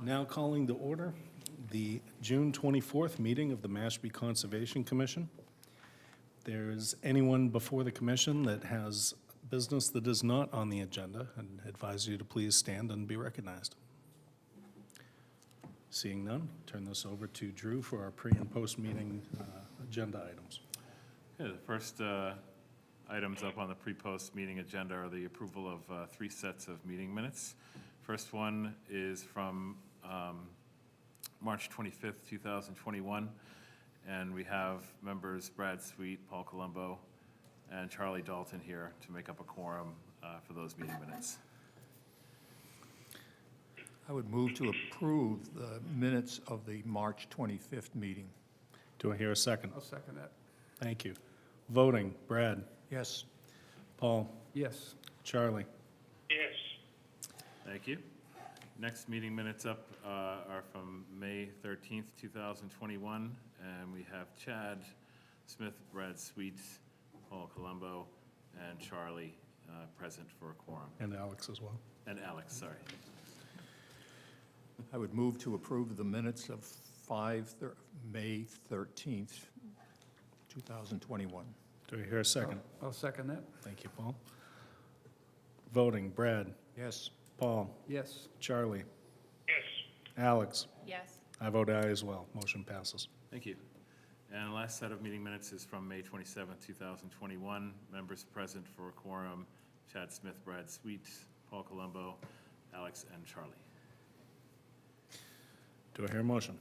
Now calling to order the June 24th meeting of the Mashpee Conservation Commission. There is anyone before the commission that has business that is not on the agenda, and advise you to please stand and be recognized. Seeing none, turn this over to Drew for our pre- and post-meeting agenda items. Okay, the first items up on the pre-post meeting agenda are the approval of 3 sets of meeting minutes. First one is from March 25th, 2021, and we have members Brad Sweet, Paul Colombo, and Charlie Dalton here to make up a quorum for those meeting minutes. I would move to approve the minutes of the March 25th meeting. Do I hear a second? I'll second that. Thank you. Voting, Brad, Yes. Paul, Yes. Charlie. yes, Thank you. Next meeting minutes up are from May 13th, 2021, and we have Chad Smith, Brad Sweet, Paul Colombo, and Charlie present for a quorum. And Alex as well. And Alex, sorry. I would move to approve the minutes of May 13th, 2021. Do I hear a second? I'll second that. Thank you, Paul. Voting, Brad, Yes. Paul, Yes. Charlie, yes, Alex. Yes. I vote aye as well. Motion passes. Thank you. And the last set of meeting minutes is from May 27th, 2021. Members present for a quorum, Chad Smith, Brad Sweet, Paul Colombo, Alex, and Charlie. Do I hear a motion?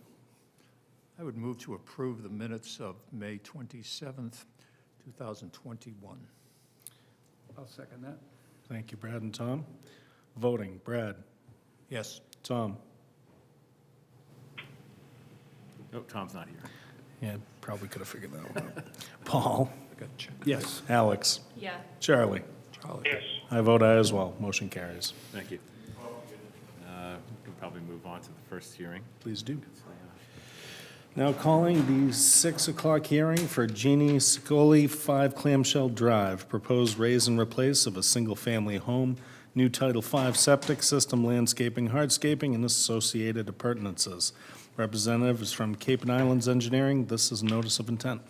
I would move to approve the minutes of May 27th, 2021. I'll second that. Thank you, Brad and Tom. Voting, Brad, Yes. Tom. Oh, Tom's not here. Yeah, probably could have figured that one out. Paul, I got to check. Yes. Alex, Yeah. Charlie. Charlie. yes. I vote aye as well. Motion carries. Thank you. We can probably move on to the first hearing. Please do. Now calling the 6 o'clock hearing for Jeannie Sicoli, 5 Clamshell Drive, proposed raise and replace of a single-family home, new Title V septic system, landscaping, hardscaping, and associated appurtenances. Representative is from Cape and Islands Engineering. This is a notice of intent.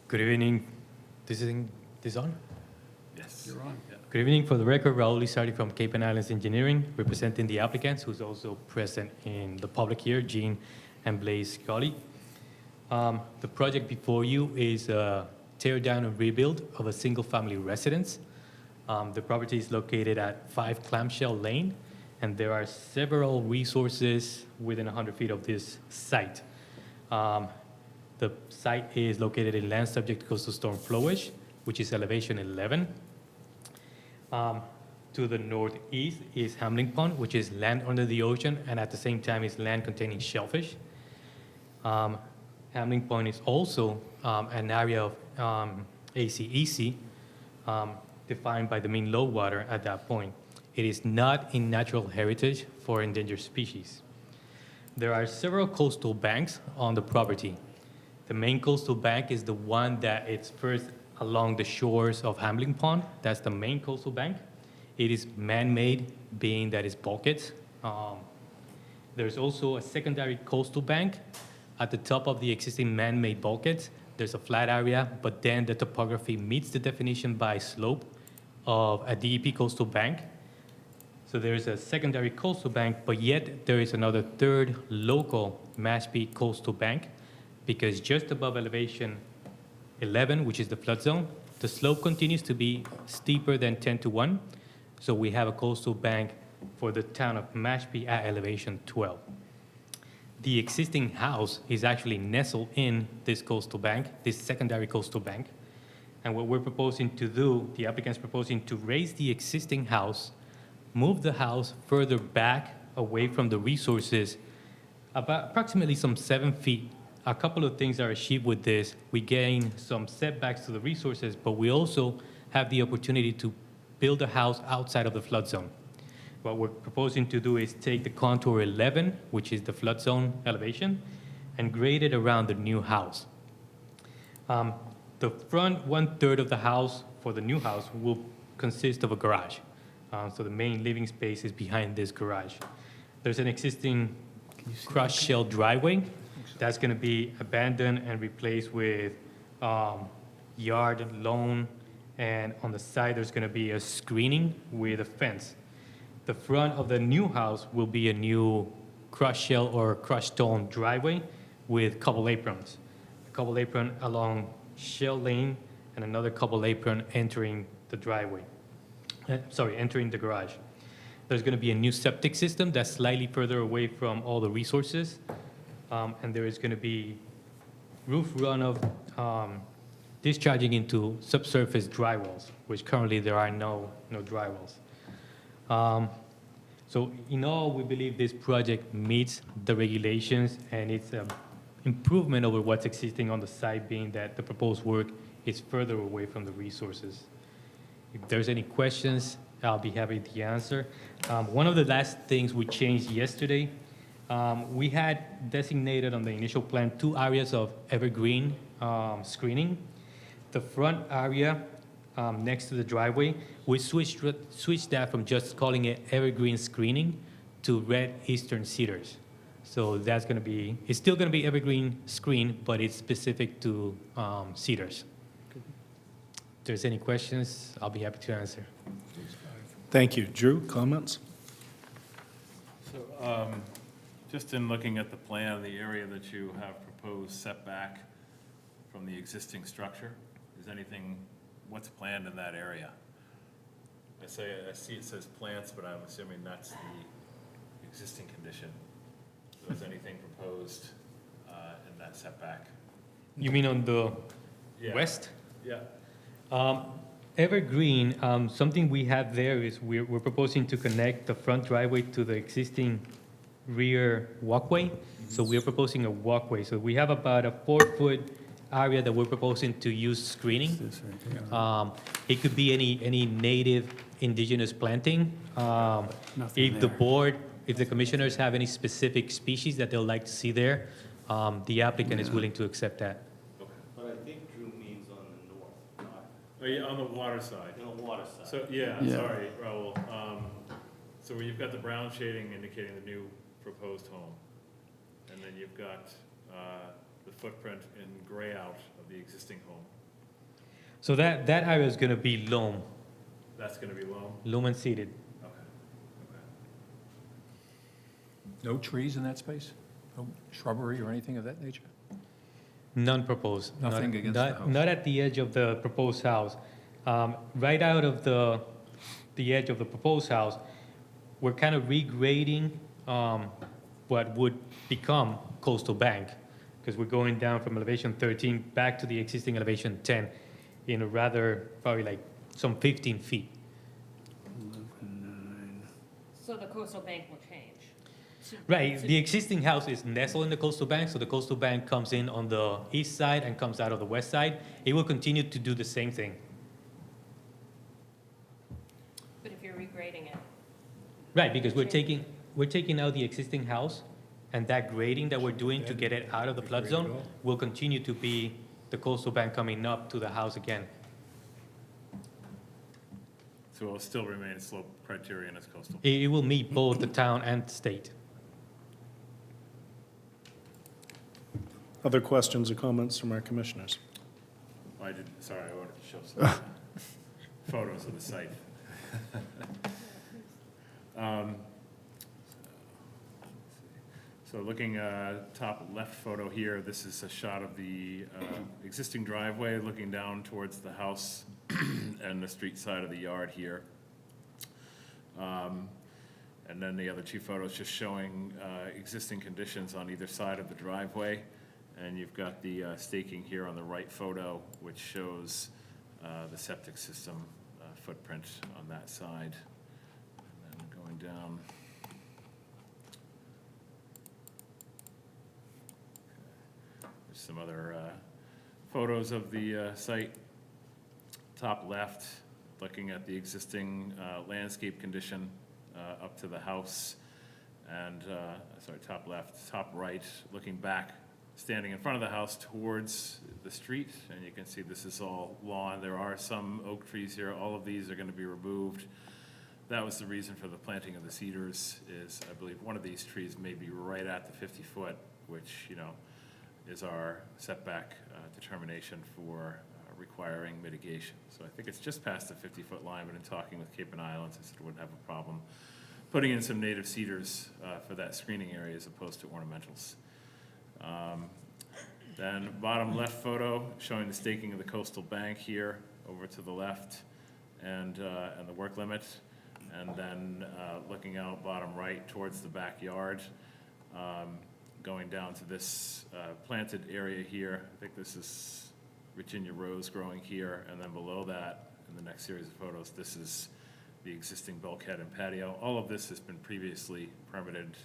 Good evening. This on? Yes. You're on. Yeah. Good evening. For the record, Raul Lizardi from Cape and Islands Engineering, representing the applicants, who's also present in the public here, Jean and Blaze Scully. The project before you is a tear down and rebuild of a single-family residence. The property is located at 5 Clamshell Lane, and there are several resources within 100 feet of this site. The site is located in land subject to coastal storm flowage, which is elevation 11. To the northeast is Hamling Pond, which is land under the ocean, and at the same time is land containing shellfish. Hamling Pond is also an area of ACEC, defined by the mean low water at that point. It is not in natural heritage for endangered species. There are several coastal banks on the property. The main coastal bank is the one that is first along the shores of Hamling Pond. That's the main coastal bank. It is man-made, being that it's bulkheads. There's also a secondary coastal bank at the top of the existing man-made bulkheads. There's a flat area, but then the topography meets the definition by slope of a DEP coastal bank. So there's a secondary coastal bank, but yet there is another third local Mashpee coastal bank, because just above elevation 11, which is the flood zone, the slope continues to be steeper than 10-1. So we have a coastal bank for the town of Mashpee at elevation 12. The existing house is actually nestled in this coastal bank, this secondary coastal bank. And what we're proposing to do, the applicant's proposing to raise the existing house, move the house further back away from the resources, about approximately some 7 feet. A couple of things are achieved with this. We gain some setbacks to the resources, but we also have the opportunity to build a house outside of the flood zone. What we're proposing to do is take the contour 11, which is the flood zone elevation, and grade it around the new house. The front 1/3 of the house for the new house will consist of a garage. So the main living space is behind this garage. There's an existing crushed shell driveway that's going to be abandoned and replaced with yard, lawn, and on the side, there's going to be a screening with a fence. The front of the new house will be a new crushed shell or crushed stone driveway with couple aprons. A couple apron along Shell Lane and another couple apron entering the driveway. Entering the garage. There's going to be a new septic system that's slightly further away from all the resources. And there is going to be roof runoff discharging into subsurface dry wells, which currently there are no dry wells. So in all, we believe this project meets the regulations, and it's an improvement over what's existing on the site, being that the proposed work is further away from the resources. If there's any questions, I'll be happy to answer. One of the last things we changed yesterday, we had designated on the initial plan 2 areas of evergreen screening. The front area next to the driveway, we switched that from just calling it evergreen screening to red eastern cedars. So that's going to be, it's still going to be evergreen screen, but it's specific to cedars. If there's any questions, I'll be happy to answer. Thank you. Drew, comments? So, just in looking at the plan, the area that you have proposed setback from the existing structure, is anything, what's planned in that area? I see it says plants, but I'm assuming that's the existing condition. So is anything proposed in that setback? You mean on the Yeah. west? Yeah. Evergreen, something we have there is we're proposing to connect the front driveway to the existing rear walkway. So we're proposing a walkway. So we have about a 4-foot area that we're proposing to use screening. It could be any native indigenous planting. If the board, if the commissioners have any specific species that they'll like to see there, the applicant is willing to accept that. But I think Drew means on the north, not Oh, yeah, on the water side. on the water side. So, yeah, Yeah. sorry, Raul. So where you've got the brown shading indicating the new proposed home, and then you've got the footprint in gray out of the existing home. So that area is going to be loam, That's gonna be loam? loam and seeded. Okay. No trees in that space? No shrubbery or anything of that nature? None proposed. Nothing against the house. Not at the edge of the proposed house. Right out of the edge of the proposed house, we're kind of regrading what would become coastal bank, because we're going down from elevation 13 back to the existing elevation 10 in a rather, probably like some 15 feet. So the coastal bank will change? Right, the existing house is nestled in the coastal bank, so the coastal bank comes in on the east side and comes out of the west side. It will continue to do the same thing. But if you're regrading it, Right, because we're taking out the existing house, and that grading that we're doing to get it out of the flood zone will continue to be the coastal bank coming up to the house again. So it'll still remain slope criterion as coastal? It will meet both the town and the state. Other questions or comments from our commissioners? I wanted to show some photos of the site. So looking top left photo here, this is a shot of the existing driveway looking down towards the house and the street side of the yard here. And then the other 2 photos just showing existing conditions on either side of the driveway. And you've got the staking here on the right photo, which shows the septic system footprint on that side. And then going down. There's some other photos of the site. Top left, looking at the existing landscape condition up to the house. And, top left, top right, looking back, standing in front of the house towards the street. And you can see this is all lawn. There are some oak trees here. All of these are going to be removed. That was the reason for the planting of the cedars is, I believe, one of these trees may be right at the 50-foot, which, you know, is our setback determination for requiring mitigation. So I think it's just past the 50-foot line, but in talking with Cape and Islands, I said I wouldn't have a problem putting in some native cedars for that screening area as opposed to ornamentals. Then bottom left photo showing the staking of the coastal bank here over to the left and the work limit. And then looking out bottom right towards the backyard, going down to this planted area here. I think this is Virginia rose growing here, and then below that, in the next series of photos, this is the existing bulkhead and patio. All of this has been previously permitted.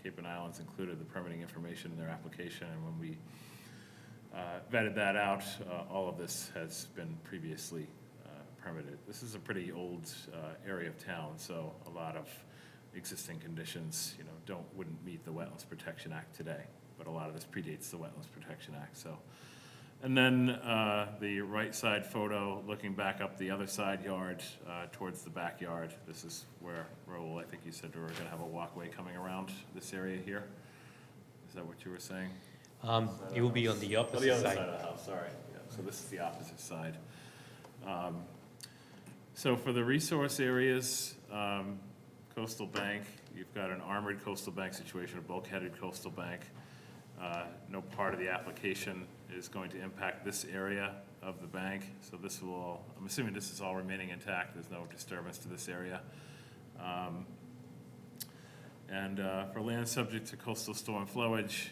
Cape and Islands included the permitting information in their application, and when we vetted that out, all of this has been previously permitted. This is a pretty old area of town, so a lot of existing conditions, you know, wouldn't meet the Wetlands Protection Act today, but a lot of this predates the Wetlands Protection Act, so. And then the right side photo, looking back up the other side yard towards the backyard. This is where, Raul, I think you said we were gonna have a walkway coming around this area here. Is that what you were saying? It will be on the opposite The other side. side of the house, sorry. Yeah, so this is the opposite side. So for the resource areas, coastal bank, you've got an armored coastal bank situation, a bulkheaded coastal bank. No part of the application is going to impact this area of the bank, so this will, I'm assuming this is all remaining intact, there's no disturbance to this area. And for land subject to coastal storm flowage,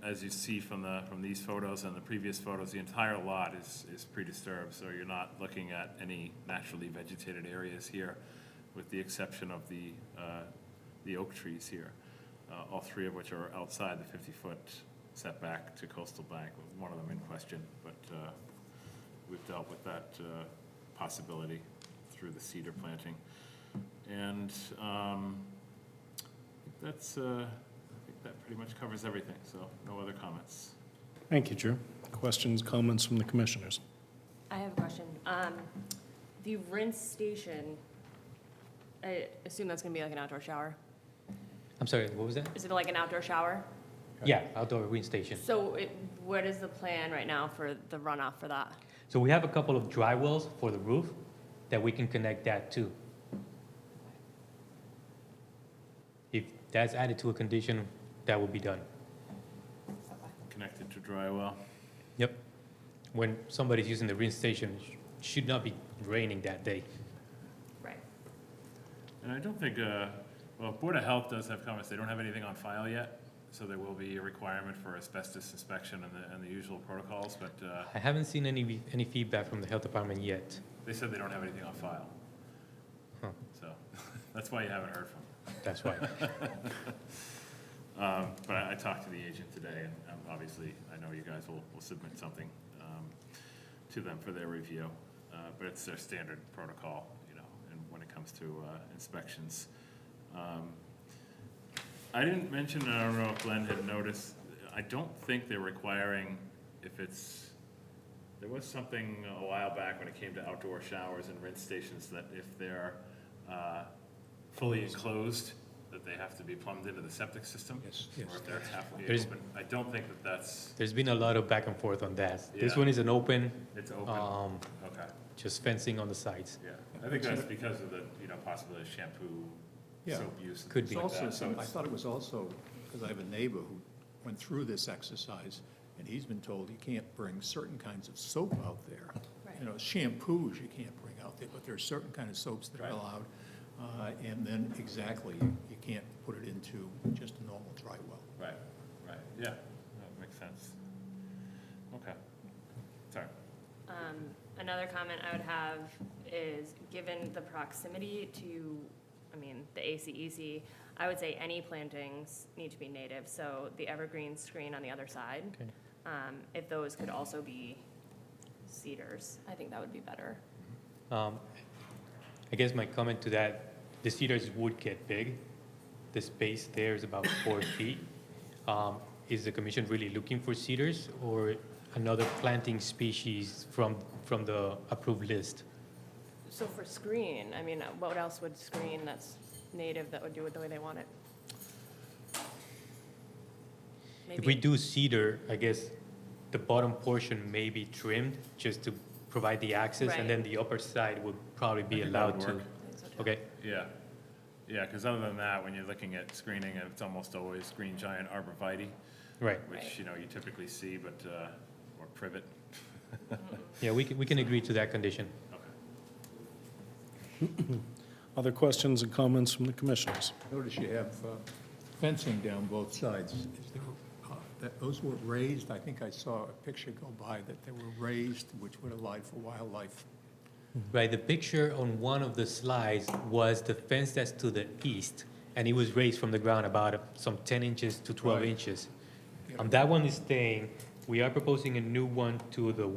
as you see from these photos and the previous photos, the entire lot is pre-disturbed, so you're not looking at any naturally vegetated areas here, with the exception of the oak trees here, all three of which are outside the 50-foot setback to coastal bank, with one of them in question, but we've dealt with that possibility through the cedar planting. And that's, I think that pretty much covers everything, so no other comments. Thank you, Drew. Questions, comments from the commissioners? I have a question. The rinse station, I assume that's gonna be like an outdoor shower? I'm sorry, what was that? Is it like an outdoor shower? Yeah, outdoor wind station. So what is the plan right now for the runoff for that? So we have a couple of dry wells for the roof that we can connect that to. If that's added to a condition, that will be done. Connected to dry well. Yep. When somebody's using the rinse station, it should not be raining that day. Right. And I don't think, well, Board of Health does have comments, they don't have anything on file yet, so there will be a requirement for asbestos inspection and the usual protocols, but I haven't seen any feedback from the health department yet. they said they don't have anything on file. Huh. So, that's why you haven't heard from them. That's why. But I talked to the agent today, and obviously, I know you guys will submit something to them for their review. But it's their standard protocol, you know, and when it comes to inspections. I didn't mention, and I don't know if Glenn had noticed, I don't think they're requiring, there was something a while back when it came to outdoor showers and rinse stations, that if they're fully enclosed, that they have to be plumbed into the septic system? Yes, Or if they're halfway There's- open. I don't think that that's, There's been a lot of back and forth on that. This Yeah. one is an open, it's open, okay, just fencing on the sides. yeah. I think that's because of the, you know, possibility of shampoo, Yeah. soap use. and Could things be. like Also, that. So I it's- thought it was also, because I have a neighbor who went through this exercise, and he's been told you can't bring certain kinds of soap out there. Right. You know, shampoos you can't bring out there, but there are certain kind of soaps that are Right. allowed. And then exactly, you can't put it into just a normal dry well. Right, yeah, that makes sense. Okay, sorry. Another comment I would have is, given the proximity to, I mean, the ACEC, I would say any plantings need to be native, so the evergreen screen on the other side, Okay. if those could also be cedars, I think that would be better. I guess my comment to that, the cedars would get big. The space there is about 4 feet. Is the commission really looking for cedars or another planting species from the approved list? So for screen, I mean, what else would screen that's native that would do it the way they want it? If we Maybe, do cedar, I guess the bottom portion may be trimmed just to provide the access, Right. and then the upper side would probably be I think that allowed would to. work. I think so too. Okay, Yeah, yeah, because other than that, when you're looking at screening, it's almost always green giant arborvitae, right. which, Right. you know, you typically see, but, or privet. Yeah, we can agree to that condition. Okay. Other questions and comments from the commissioners? Notice you have fencing down both sides. Is there, those were raised? I think I saw a picture go by that they were raised, which would allow for wildlife. Right, the picture on one of the slides was the fence that's to the east, and it was raised from the ground about some 10 inches to 12 Right. inches. That one is staying. We are proposing a new one to the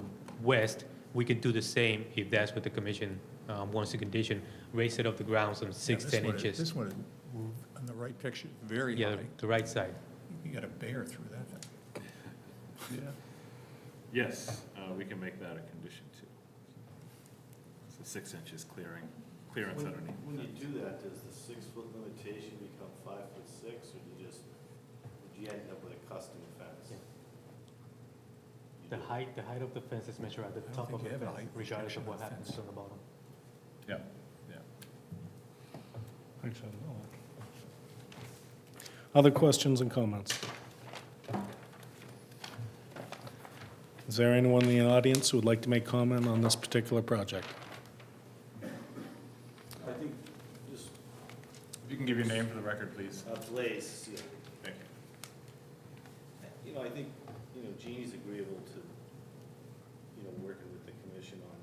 west. We could do the same if that's what the commission wants to condition, raise it off the ground some 6, Yeah, 10 this one is- inches. This one is moved on the right picture, very Yeah, high. the right side. You got a bear through that thing. Yeah. Yes, we can make that a condition too. So 6 inches clearance underneath. When you do that, does the 6-foot limitation become 5'6", or would you end up with a custom fence? Yeah. The height of the fence is measured at the I don't top think of you the have a fence, height regardless of restriction what on the happens fence. on the bottom. Yeah, yeah. Other questions and comments? Is there anyone in the audience who would like to make comment on this particular project? I think just If you can give your name for the record, please. Blaze, yeah. Thank you. You know, I think, Jeannie's agreeable to, working with the commission on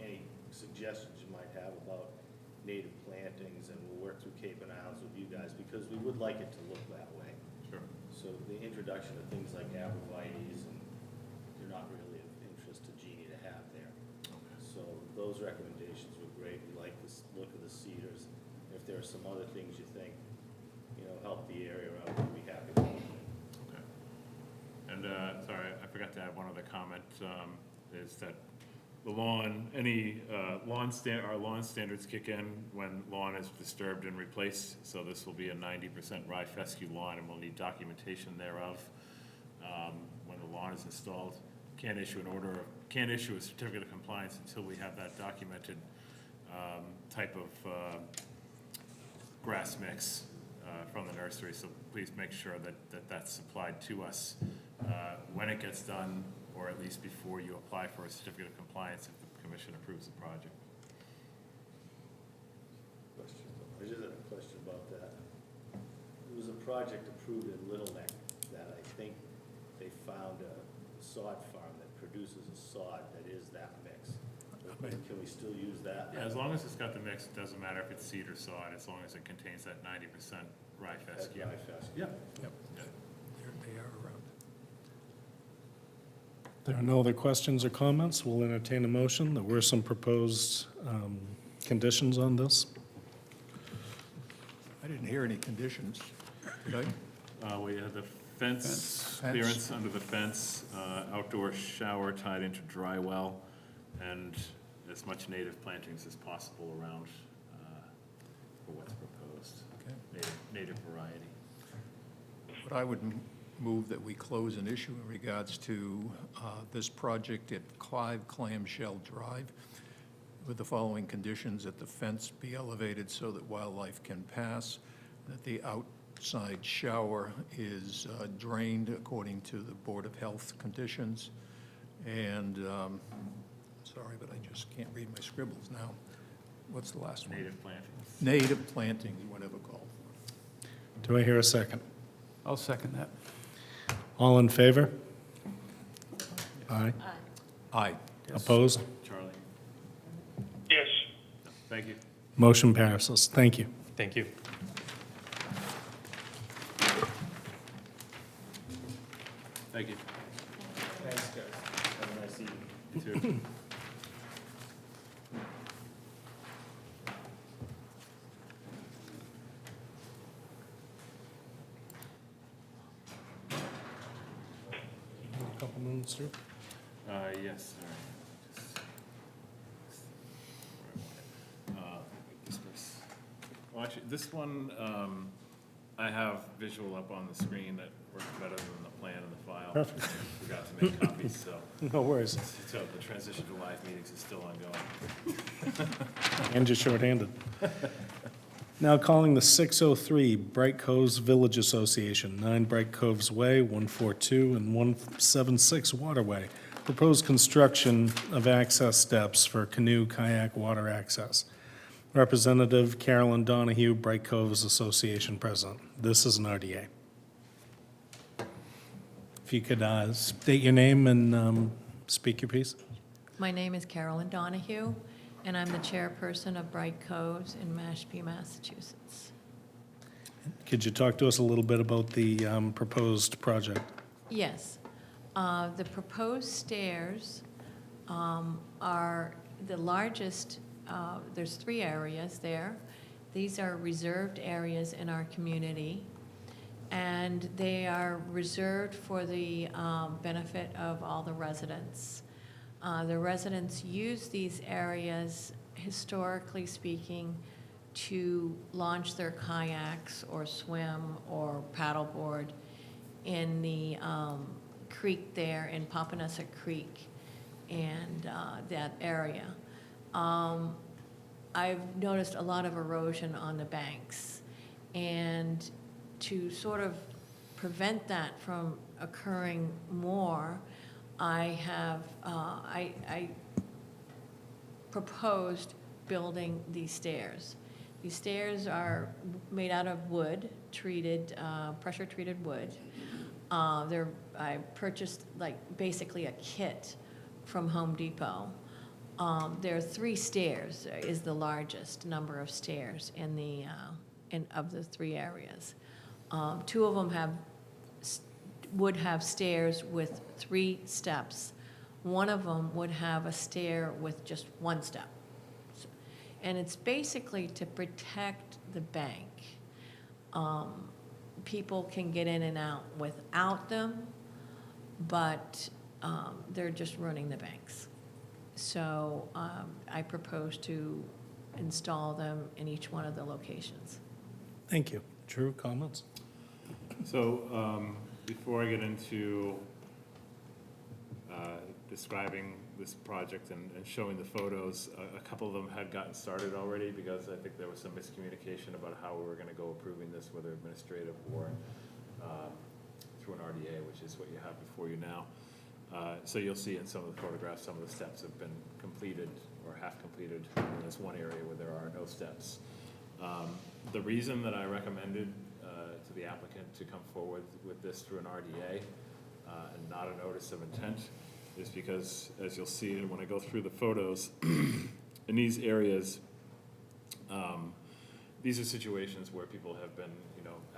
any suggestions you might have about native plantings, and we'll work through Cape and Islands with you guys, because we would like it to look that way. Sure. So the introduction of things like arborvitaes, and they're not really of interest to Jeannie to have there. So those recommendations were great. We like the look of the cedars. If there are some other things you think, help the area out, we'd be happy to. Okay. And, sorry, I forgot to add one other comment, is that the lawn, our lawn standards kick in when lawn is disturbed and replaced, so this will be a 90% rye fescue lawn, and we'll need documentation thereof when the lawn is installed. Can't issue a certificate of compliance until we have that documented type of grass mix from the nursery, so please make sure that that's supplied to us when it gets done, or at least before you apply for a certificate of compliance if the commission approves the project. I just had a question about that. There was a project approved in Little Neck that I think they found a sod farm that produces a sod that is that mix. Can we still use that? Yeah, as long as it's got the mix, it doesn't matter if it's seed or sod, as long as it contains that 90% rye That's fescue. rye fescue. Yeah. Yep. They are around. There are no other questions or comments. We'll entertain a motion. There were some proposed conditions on this. I didn't hear any conditions, did I? We had the fence, Fence. clearance under the fence, outdoor shower tied into dry well, and as much native plantings as possible around for what's proposed. Okay. Native variety. But I would move that we close an issue in regards to this project at Clive Clamshell Drive with the following conditions: that the fence be elevated so that wildlife can pass, that the outside shower is drained according to the Board of Health conditions, and, sorry, but I just can't read my scribbles now. What's the last one? Native plantings. Native plantings, whatever called. Do I hear a second? I'll second that. All in favor? Aye. Aye. Opposed? Charlie? Yes. Thank you. Motion passes. Thank you. Thank you. Thank you. Thanks, guys. Have a nice evening. You too. A couple minutes, sir. Yes, all right. Just- where I want it. actually, this one, I have visual up on the screen that works better than the plan and the file. Perfect. Forgot to make copies, so, No worries. so the transition to live meetings is still ongoing. And you're shorthanded. Now calling the 603 Bright Coves Village Association, 9 Bright Coves Way, 142 and 176 Waterway. Proposed construction of access steps for canoe kayak water access. Representative Carolyn Donahue, Bright Coves Association President. This is an RDA. If you could state your name and speak your piece. My name is Carolyn Donahue, and I'm the chairperson of Bright Coves in Mashpee, Massachusetts. Could you talk to us a little bit about the proposed project? Yes. The proposed stairs are the largest, there's 3 areas there. These are reserved areas in our community, and they are reserved for the benefit of all the residents. The residents use these areas, historically speaking, to launch their kayaks or swim or paddleboard in the creek there in Papaneset Creek and that area. I've noticed a lot of erosion on the banks, and to sort of prevent that from occurring more, I have, I proposed building these stairs. These stairs are made out of wood, treated, pressure-treated wood. I purchased like basically a kit from Home Depot. There are 3 stairs, is the largest number of stairs in the, of the 3 areas. 2 of them would have stairs with 3 steps. One of them would have a stair with just 1 step. And it's basically to protect the bank. People can get in and out without them, but they're just ruining the banks. So I propose to install them in each one of the locations. Thank you. Drew, comments? So, before I get into describing this project and showing the photos, a couple of them had gotten started already because I think there was some miscommunication about how we were gonna go approving this, whether administrative or through an RDA, which is what you have before you now. So you'll see in some of the photographs, some of the steps have been completed or half completed. And there's one area where there are no steps. The reason that I recommended to the applicant to come forward with this through an RDA and not a notice of intent is because, as you'll see when I go through the photos, in these areas, these are situations where people have been,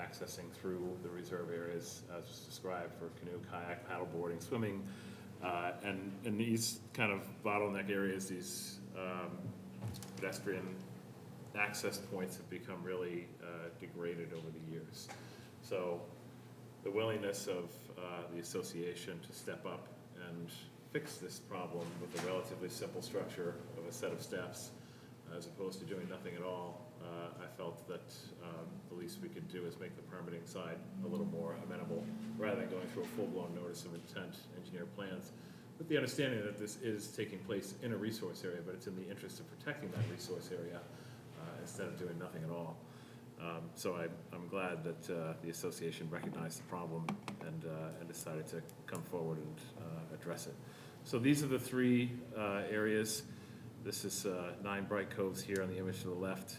accessing through the reserve areas as was described for canoe, kayak, paddleboarding, swimming, and in these kind of bottleneck areas, these pedestrian access points have become really degraded over the years. So the willingness of the association to step up and fix this problem with a relatively simple structure of a set of steps, as opposed to doing nothing at all, I felt that the least we could do is make the permitting side a little more amenable, rather than going through a full-blown notice of intent, engineered plans, with the understanding that this is taking place in a resource area, but it's in the interest of protecting that resource area instead of doing nothing at all. So I'm glad that the association recognized the problem and decided to come forward and address it. So these are the 3 areas. This is 9 Bright Coves here on the image to the left.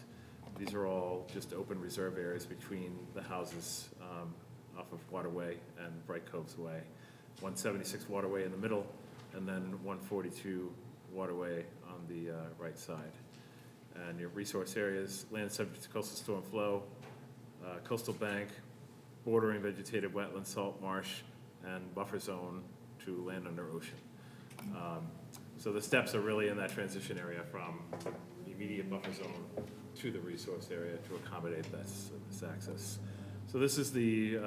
These are all just open reserve areas between the houses off of Waterway and Bright Coves Way. 176 Waterway in the middle, and then 142 Waterway on the right side. And your resource areas, land subject to coastal storm flow, coastal bank, bordering vegetated wetland, salt marsh, and buffer zone to land under ocean. So the steps are really in that transition area from the immediate buffer zone to the resource area to accommodate this access. So this is the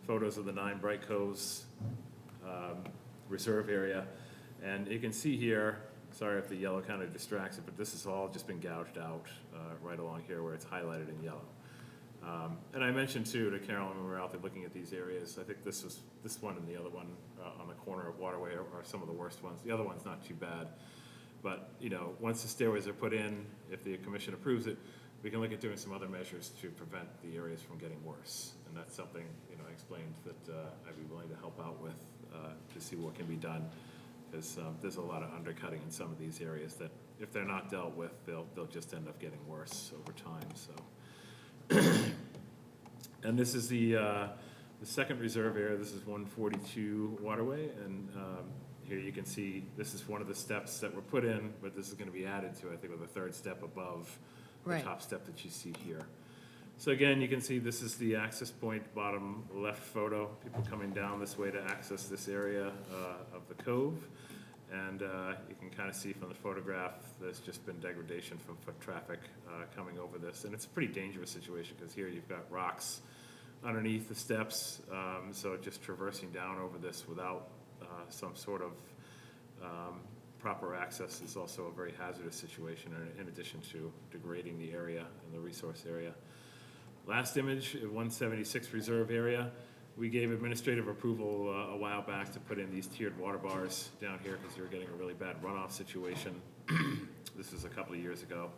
photos of the 9 Bright Coves reserve area. And you can see here Sorry if the yellow kind of distracts it, but this has all just been gouged out right along here where it's highlighted in yellow. And I mentioned too to Carolyn when we were out there looking at these areas, I think this one and the other one on the corner of Waterway are some of the worst ones. The other one's not too bad. But, you know, once the stairways are put in, if the commission approves it, we can look at doing some other measures to prevent the areas from getting worse. And that's something, you know, I explained that I'd be willing to help out with to see what can be done. Because there's a lot of undercutting in some of these areas that if they're not dealt with, they'll just end up getting worse over time, so. And this is the second reserve area. This is 142 Waterway, and here you can see this is one of the steps that were put in, but this is going to be added to, I think, with a third step above the Right. top step that you see here. So again, you can see this is the access point, bottom left photo, people coming down this way to access this area of the cove. And you can kind of see from the photograph, there's just been degradation from foot traffic coming over this. And it's a pretty dangerous situation because here you've got rocks underneath the steps. So just traversing down over this without some sort of proper access is also a very hazardous situation in addition to degrading the area and the resource area. Last image, 176 reserve area. We gave administrative approval a while back to put in these tiered water bars down here because you were getting a really bad runoff situation. This was a couple of years ago,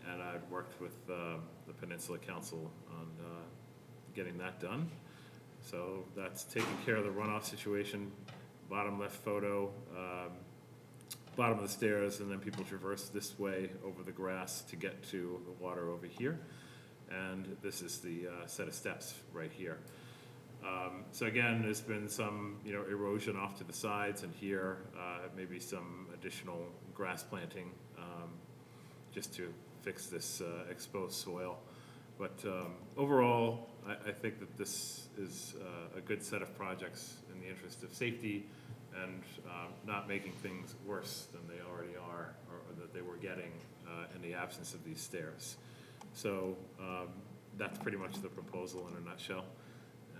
and I'd worked with the Peninsula Council on getting that done. So that's taking care of the runoff situation. Bottom left photo, bottom of the stairs, and then people traverse this way over the grass to get to the water over here. And this is the set of steps right here. So again, there's been some, you know, erosion off to the sides, and here maybe some additional grass planting just to fix this exposed soil. But overall, I think that this is a good set of projects in the interest of safety and not making things worse than they already are or that they were getting in the absence of these stairs. So that's pretty much the proposal in a nutshell.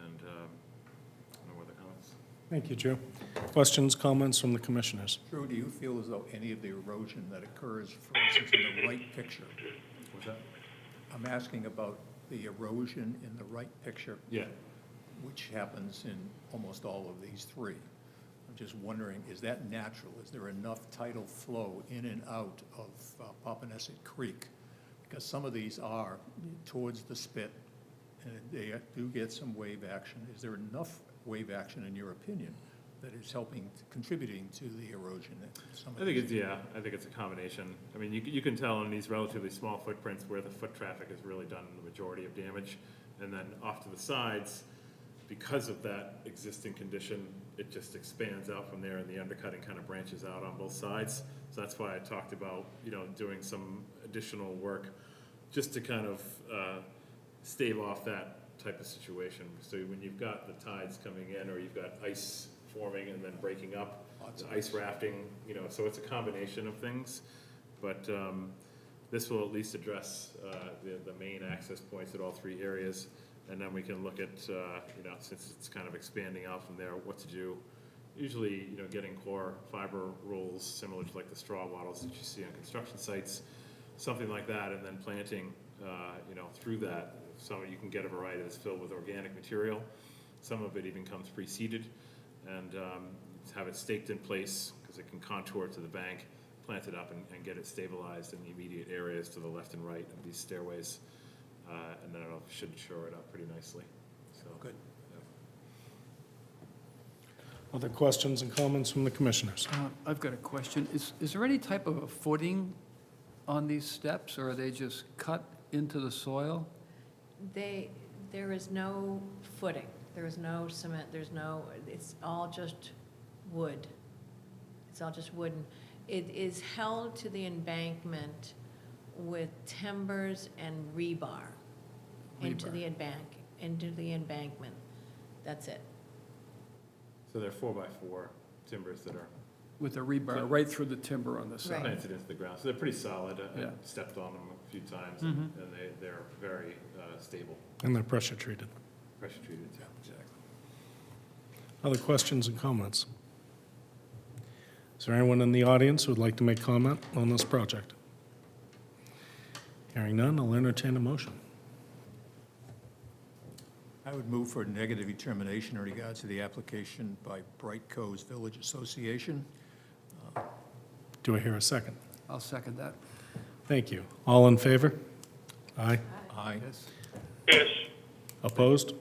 And no other comments. Thank you, Joe. Questions, comments from the commissioners? Drew, do you feel as though any of the erosion that occurs, for instance, in the right picture, What's that? I'm asking about the erosion in the right picture, Yeah. which happens in almost all of these three. I'm just wondering, is that natural? Is there enough tidal flow in and out of Papaneset Creek? Because some of these are towards the spit, and they do get some wave action. Is there enough wave action, in your opinion, that is contributing to the erosion? I think it's a combination. I mean, you can tell in these relatively small footprints where the foot traffic has really done the majority of damage. And then off to the sides, because of that existing condition, it just expands out from there and the undercutting kind of branches out on both sides. So that's why I talked about, you know, doing some additional work just to kind of stave off that type of situation. So when you've got the tides coming in or you've got ice forming and then breaking up, ice rafting, you know, so it's a combination of things. But this will at least address the main access points at all three areas. And then we can look at, you know, since it's kind of expanding out from there, what to do. Usually, you know, getting core fiber rolls similar to like the straw wattles that you see on construction sites, something like that, and then planting, you know, through that. Some you can get a variety that's filled with organic material. Some of it even comes pre-seeded, and have it staked in place because it can contour to the bank, plant it up, and get it stabilized in the immediate areas to the left and right of these stairways. And then it should shore it up pretty nicely. So Good. Other questions and comments from the commissioners? I've got a question. Is there any type of a footing on these steps, or are they just cut into the soil? There is no footing, there is no cement, it's all just wood. It's all just wooden. It is held to the embankment with timbers and rebar into the embankment. That's it. So they're 4x4 timbers that are With a rebar right through the timber on the side? Right. planted into the ground. So they're pretty solid. Yeah. I've stepped on them a few times, Mhm. and they're very stable, And they're pressure treated. pressure treated. Exactly. Other questions and comments? Is there anyone in the audience who would like to make comment on this project? Hearing none, I'll entertain a motion. I would move for a negative determination in regards to the application by Bright Coves Village Association. Do I hear a second? I'll second that. Thank you. All in favor? Aye. Aye. Yes. Yes. Opposed?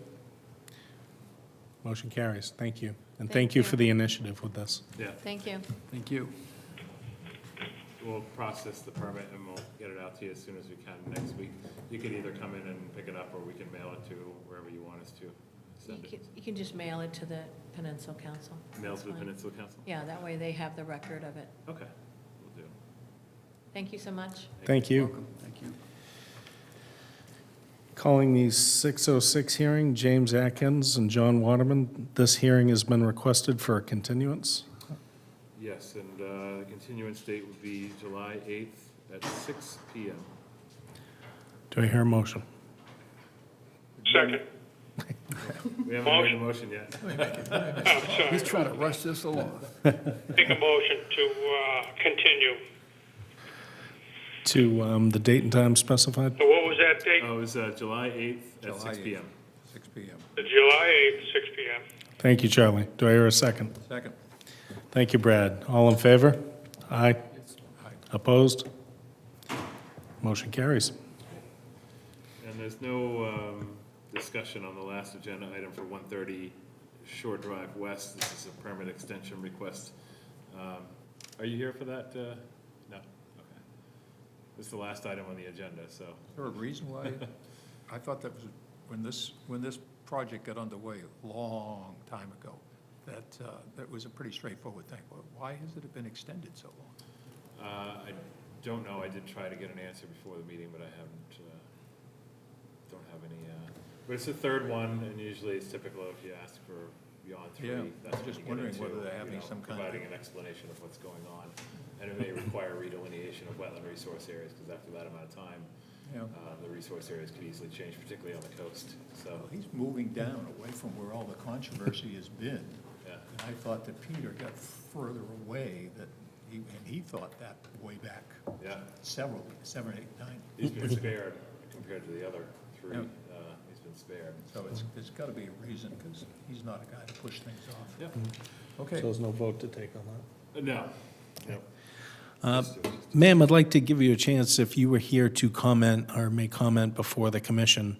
Motion carries. Thank you. And Thank thank you you. for the initiative with this. Yeah, Thank you. Thank you. we'll process the permit and we'll get it out to you as soon as we can next week. You can either come in and pick it up, or we can mail it to wherever you want us to send it. You can just mail it to the Peninsula Council. Mail That's to the fine. Peninsula Council? Yeah, that way they have the record of it. Okay, will do. Thank you so much. Thank you. Welcome. Thank you. Calling the 6:06 hearing, James Atkins and John Waterman. This hearing has been requested for a continuance. Yes, and the continuance date would be July 8th at 6 PM. Do I hear a motion? Second. We haven't made a motion yet. I'm He's sorry. trying to rush this along. Make a motion to continue. To the date and time specified? So what was that date? Oh, it was July 8th at July 6 PM. 6 PM. July 8th, 6 PM. Thank you, Charlie. Do I hear a second? Second. Thank you, Brad. All in favor? Aye. Aye. Opposed? Motion carries. And there's no discussion on the last agenda item for 130 Shore Drive West. This is a permit extension request. Are you here for that? No? Okay. This is the last item on the agenda, so. Is there a reason why? I thought that was when this project got underway a long time ago, that was a pretty straightforward thing. Well, why has it been extended so long? I don't know. I did try to get an answer before the meeting, but I haven't, don't have any, but it's the third one, and usually it's typical if you ask for beyond three. Yeah, That's I'm when just you get wondering into, whether they're having you know, some kind of- providing an explanation of what's going on. And it may require redelineation of wetland resource areas, because after that amount of time, Yeah. the resource areas could easily change, particularly on the coast, so, Well, he's moving down away from where all the controversy has been. yeah. And I thought that Peter got further away, and he thought that way back Yeah, 7, 8, 9. he's been spared compared to the other three, Yeah. he's been spared. So there's got to be a reason, because he's not a guy to push things off. Yep. Okay. So there's no vote to take on that? No. Yep. Ma'am, I'd like to give you a chance, if you were here to comment or make comment before the commission,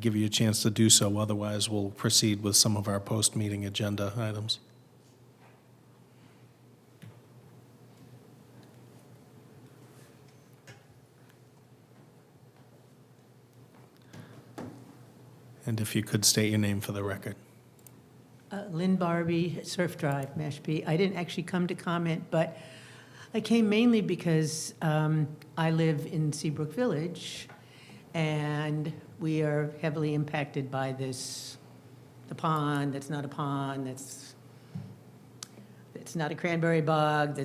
give you a chance to do so. Otherwise, we'll proceed with some of our post-meeting agenda items. And if you could state your name for the record. Lynn Barbie, Surf Drive, Mashpee. I didn't actually come to comment, but I came mainly because I live in Seabrook Village, and we are heavily impacted by this, the pond that's not a pond, it's not a cranberry bog,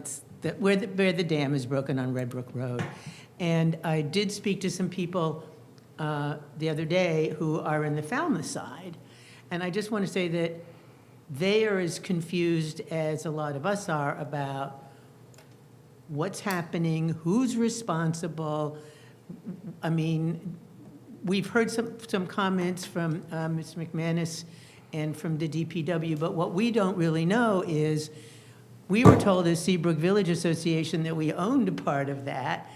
where the dam is broken on Red Brook Road. And I did speak to some people the other day who are in the Falmouth side, and I just want to say that they are as confused as a lot of us are about what's happening, who's responsible. I mean, we've heard some comments from Mr. McManus and from the DPW, but what we don't really know is, we were told as Seabrook Village Association that we owned a part of that.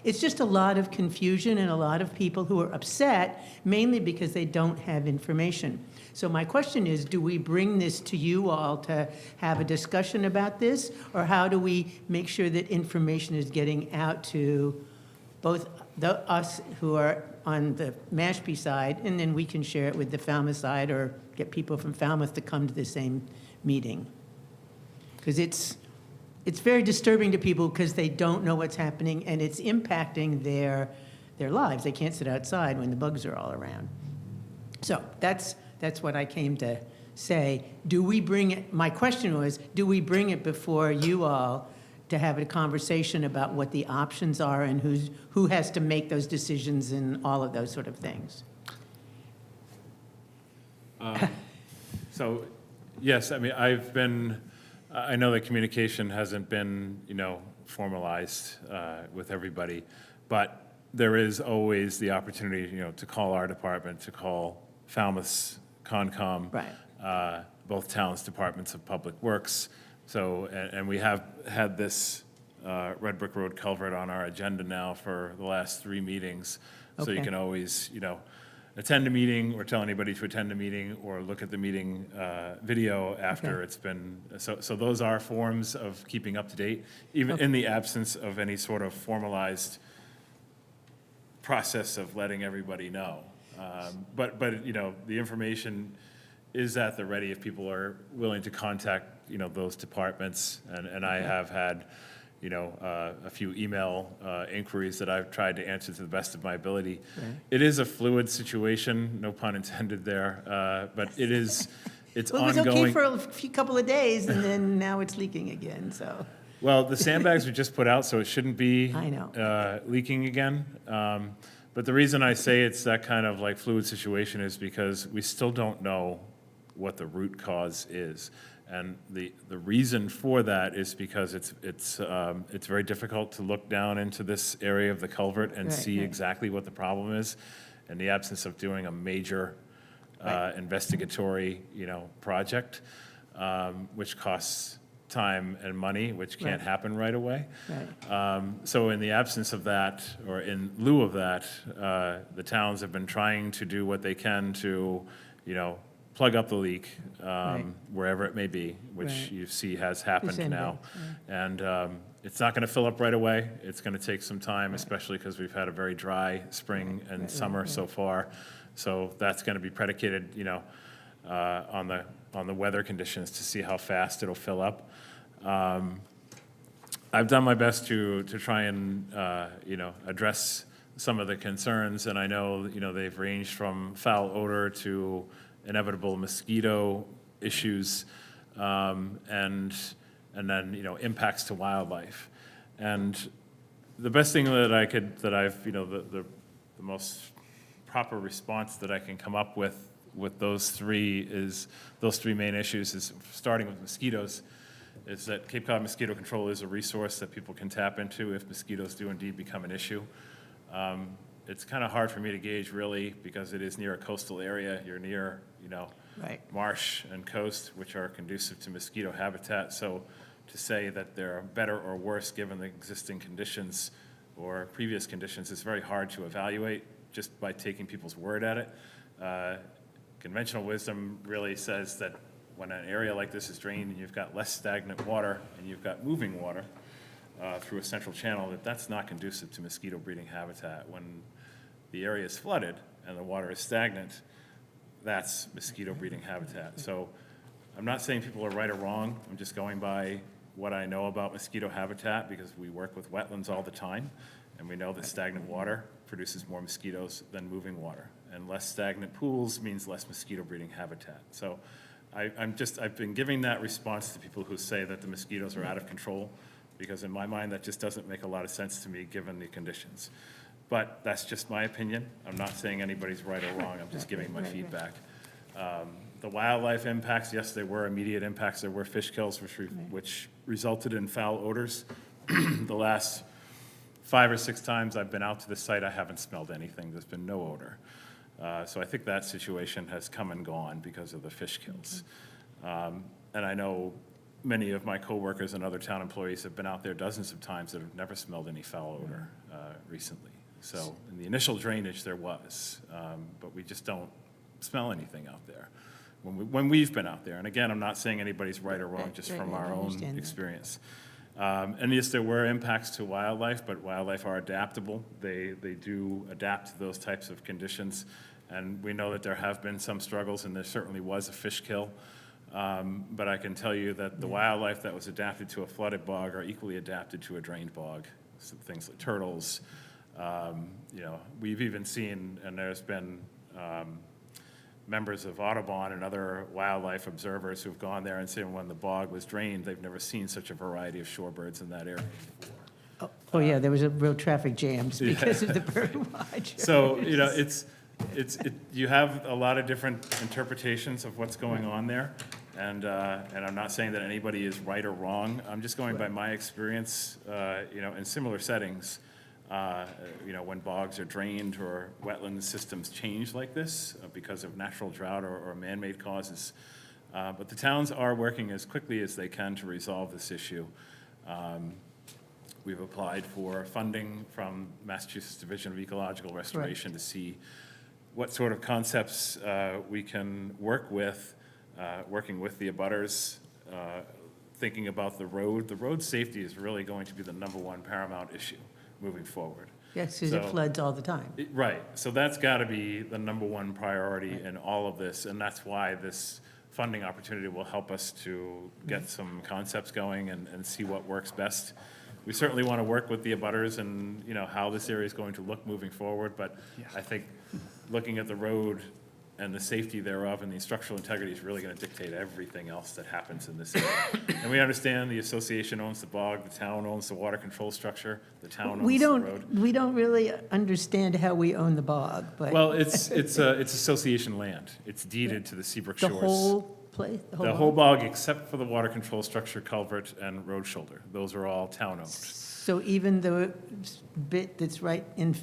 It's just a lot of confusion and a lot of people who are upset, mainly because they don't have information. So my question is, do we bring this to you all to have a discussion about this? Or how do we make sure that information is getting out to both us who are on the Mashpee side, and then we can share it with the Falmouth side, or get people from Falmouth to come to the same meeting? Because it's very disturbing to people because they don't know what's happening, and it's impacting their lives. They can't sit outside when the bugs are all around. So that's what I came to say. Do we bring it, my question was, do we bring it before you all to have a conversation about what the options are and who has to make those decisions and all of those sort of things? So, yes, I mean, I've been I know that communication hasn't been, formalized with everybody, but there is always the opportunity, to call our department, to call Falmouth's Concom. Right. Both towns' departments of Public Works. So, and we have had this Red Brick Road culvert on our agenda now for the last 3 meetings. So you Okay. can always, attend a meeting or tell anybody to attend a meeting or look at the meeting video after Okay. it's been, so those are forms of keeping up to date, even in the absence of any sort of formalized process of letting everybody know. But the information is at the ready if people are willing to contact, those departments. And I have had, a few email inquiries that I've tried to answer to the best of my ability. Right. It is a fluid situation, no pun intended there, but it's Well, it was okay ongoing. for a few couple of days, and then now it's leaking again, so. Well, the sandbags were just put out, so it shouldn't be I know. leaking again. But the reason I say it's that kind of like fluid situation is because we still don't know what the root cause is. And the reason for that is because it's very difficult to look down into this area of the culvert and Right, see right. exactly what the problem is, in the absence of doing a major investigatory, project, which costs time and money, which can't Right. happen right away. Right. So in the absence of that, or in lieu of that, the towns have been trying to do what they can to, plug up the leak, wherever it may be, which Right. you see has happened now. Sandbags, And it's not going to fill up right away. It's going to take some time, especially because we've had a very dry spring and right, summer right. so far. So that's going to be predicated, on the weather conditions to see how fast it'll fill up. I've done my best to try and, address some of the concerns, and I know, they've ranged from foul odor to inevitable mosquito issues, and then, impacts to wildlife. And the best thing that I've, the most proper response that I can come up with those three main issues is, starting with mosquitoes, is that Cape Cod Mosquito Control is a resource that people can tap into if mosquitoes do indeed become an issue. It's kind of hard for me to gauge, really, because it is near a coastal area. You're near, Right. marsh and coast, which are conducive to mosquito habitat. So to say that they're better or worse given the existing conditions or previous conditions is very hard to evaluate just by taking people's word at it. Conventional wisdom really says that when an area like this is drained and you've got less stagnant water and you've got moving water through a central channel, that's not conducive to mosquito breeding habitat. When the area is flooded and the water is stagnant, that's mosquito breeding habitat. So I'm not saying people are right or wrong. I'm just going by what I know about mosquito habitat, because we work with wetlands all the time, and we know that stagnant water produces more mosquitoes than moving water. And less stagnant pools means less mosquito breeding habitat. So I've been giving that response to people who say that the mosquitoes are out of control, because in my mind, that just doesn't make a lot of sense to me, given the conditions. But that's just my opinion. I'm not saying anybody's right or wrong. I'm just giving my feedback. The wildlife impacts, yes, there were immediate impacts. There were fish kills, which resulted in foul odors. The last 5 or 6 times I've been out to the site, I haven't smelled anything. There's been no odor. So I think that situation has come and gone because of the fish kills. And I know many of my coworkers and other town employees have been out there dozens of times that have never smelled any foul odor recently. So in the initial drainage, there was, but we just don't smell anything out there when we've been out there. And again, I'm not saying anybody's right or wrong, just from our own experience. And yes, there were impacts to wildlife, but wildlife are adaptable. They do adapt to those types of conditions. And we know that there have been some struggles, and there certainly was a fish kill. But I can tell you that the wildlife that was adapted to a flooded bog are equally adapted to a drained bog. So things like turtles. We've even seen, and there's been members of Audubon and other wildlife observers who've gone there and said when the bog was drained, they've never seen such a variety of shorebirds in that area before. Oh, yeah, there was a real traffic jams because of the bird watch. So, you have a lot of different interpretations of what's going on there. And I'm not saying that anybody is right or wrong. I'm just going by my experience, in similar settings. When bogs are drained or wetland systems change like this because of natural drought or man-made causes. But the towns are working as quickly as they can to resolve this issue. We've applied for funding from Massachusetts Division of Ecological Restoration to see what sort of concepts we can work with, working with the abutters, thinking about the road. The road safety is really going to be the #1 paramount issue moving forward. Yes, because it So- floods all the time. Right, so that's got to be the #1 priority in all of this, and that's why this funding opportunity will help us to get some concepts going and see what works best. We certainly want to work with the abutters and, how this area is going to look moving forward, but I think looking at the road and the safety thereof and the structural integrity is really going to dictate everything else that happens in this area. And we understand the association owns the bog, the town owns the water control structure, the town owns the road. We don't really understand how we own the bog, but. Well, it's association land. It's deeded to the Seabrook The Shores. whole place? The whole bog, except for the water control structure, culvert, and road shoulder. Those are all town-owned. So even the bit that's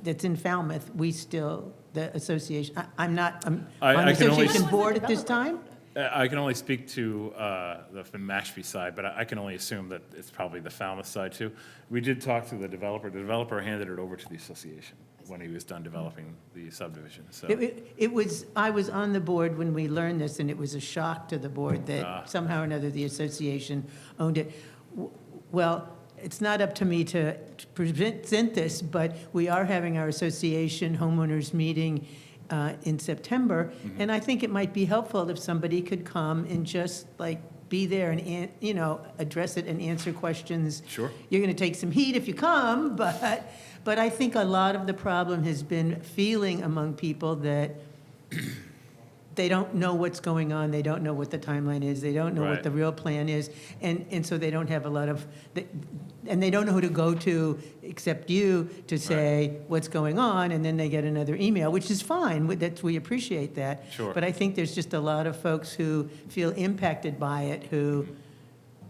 that's in Falmouth, the association, I'm not, I'm I on the can only- association board at this time? I can only speak to the Mashpee side, but I can only assume that it's probably the Falmouth side, too. We did talk to the developer. The developer handed it over to the association when he was done developing the subdivision, so. It was, I was on the board when we learned this, and it was a shock to the board that somehow or another the association owned it. Well, it's not up to me to present this, but we are having our association homeowners meeting in September, and I think it might be helpful if somebody could come and just be there and, address it and answer questions. Sure. You're going to take some heat if you come, but I think a lot of the problem has been feeling among people that they don't know what's going on, they don't know what the timeline is, they don't know what Right. the real plan is, and so they don't have a lot of, and they don't know who to go to except you to say what's going on, and then they get another email, which is fine, we appreciate that. Sure. But I think there's just a lot of folks who feel impacted by it, who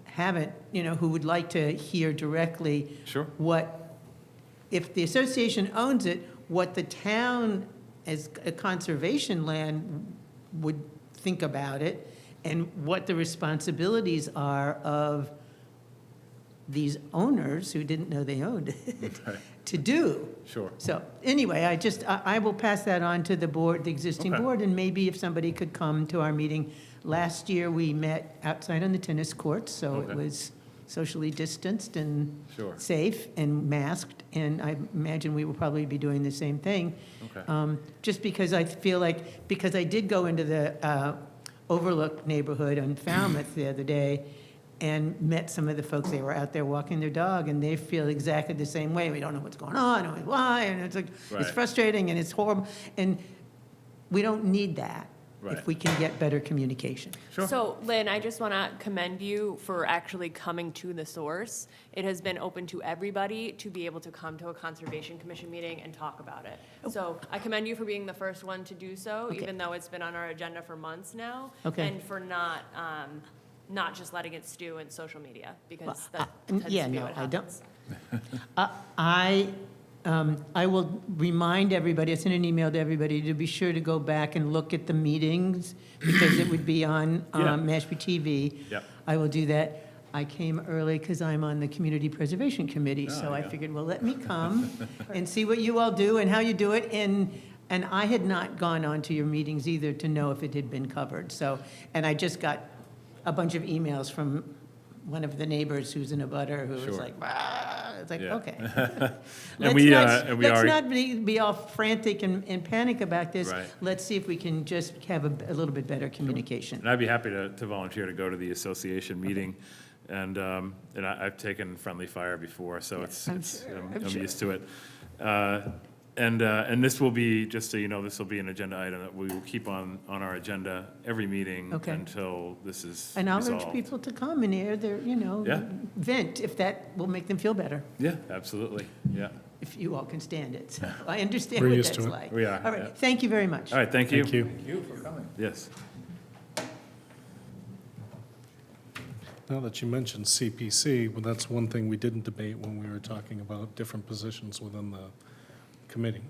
haven't, who would like to hear directly Sure. what, if the association owns it, what the town as a conservation land would think about it, and what the responsibilities are of these owners who didn't know they owned it Right. to do. Sure. So, anyway, I will pass that on to the board, the existing Okay. board, and maybe if somebody could come to our meeting. Last year, we met outside on the tennis courts, so it Okay. was socially distanced and Sure. safe and masked, and I imagine we will probably be doing the same thing. Okay. Just because I feel like, because I did go into the Overlook neighborhood on Falmouth the other day and met some of the folks, they were out there walking their dog, and they feel exactly the same way. We don't know what's going on, and why, and it's Right. frustrating, and it's horrible, and we don't need that Right. if we can get better communication. Sure. So Lynn, I just want to commend you for actually coming to the source. It has been open to everybody to be able to come to a Conservation Commission meeting and talk about it. So I commend you for being the first one to do so, Okay. even though it's been on our agenda for months now. Okay. And for not just letting it stew in social media, because Well, that tends yeah, to be no, what I don't- happens. I will remind everybody, I sent an email to everybody, to be sure to go back and look at the meetings, because it would be on Yeah. Mashpee TV. Yep. I will do that. I came early because I'm on the Community Preservation Committee, so I yeah. figured, well, let me come and see what you all do and how you do it. And I had not gone on to your meetings either to know if it had been covered, so, and I just got a bunch of emails from one of the neighbors who's in a butter who was Sure. like, "Ah," it's like, Yeah. okay. And we Let's are- not be all frantic and panic about this. Right. Let's see if we can just have a little bit better communication. And I'd be happy to volunteer to go to the association meeting. And I've taken friendly fire before, so I'm sure, I'm I'm sure. used to it. And this will be, just so you know, this will be an agenda item that we will keep on our agenda every meeting Okay. until this is And I'll resolved. urge people to come and air their, Yeah. vent, if that will make them feel better, Yeah, absolutely, yeah. if you all can stand it. So I understand We're what used that's to it. like. We are, All right, yeah. thank you very much. All right, thank you. Thank you. Thank you for coming. Yes. Now that you mentioned CPC, well, that's one thing we didn't debate when we were talking about different positions within the committee,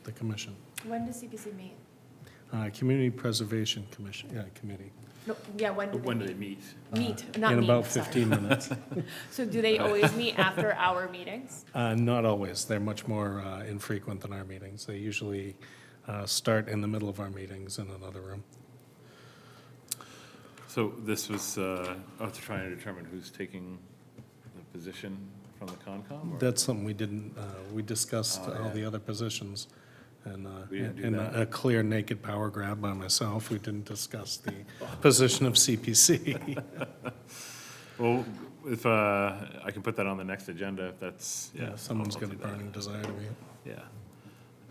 the commission. When does CPC meet? Community Preservation Commission, committee. No, yeah, when When do they meet? Meet, not In meet, about sorry. 15 minutes. So do they always meet after our meetings? Not always. They're much more infrequent than our meetings. They usually start in the middle of our meetings in another room. So this was, to try and determine who's taking the position from the Concom? or- That's something we didn't, we discussed Oh, all yeah. the other positions, and We didn't do in that. a clear naked power grab by myself, we didn't discuss the position of CPC. Well, if, I can put that on the next agenda, if that's, yeah. Someone's I'll got a do that. burning desire to be. Yeah. All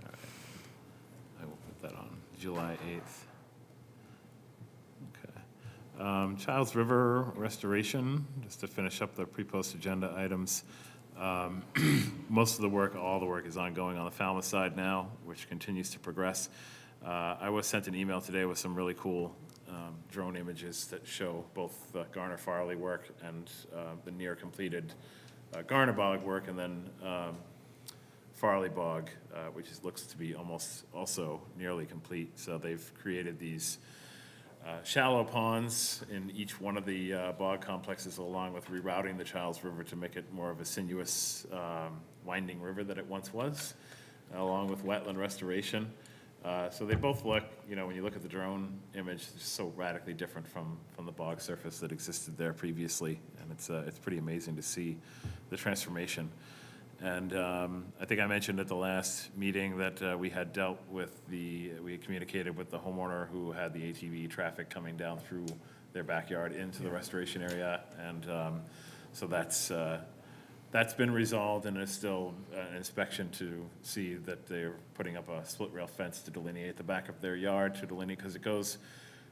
right. I will put that on July 8th. Okay. Childs River Restoration, just to finish up the pre-post agenda items. Most of the work, all the work is ongoing on the Falmouth side now, which continues to progress. I was sent an email today with some really cool drone images that show both the Garner Farley work and the near completed Garner Bog work, and then Farley Bog, which looks to be almost also nearly complete. So they've created these shallow ponds in each one of the bog complexes, along with rerouting the Childs River to make it more of a sinuous, winding river that it once was, along with wetland restoration. So they both look, when you look at the drone image, they're so radically different from the bog surface that existed there previously, and it's pretty amazing to see the transformation. And I think I mentioned at the last meeting that we had communicated with the homeowner who had the ATV traffic coming down through their backyard into the restoration area. And so that's been resolved, and is still an inspection to see that they're putting up a split rail fence to delineate the back of their yard, because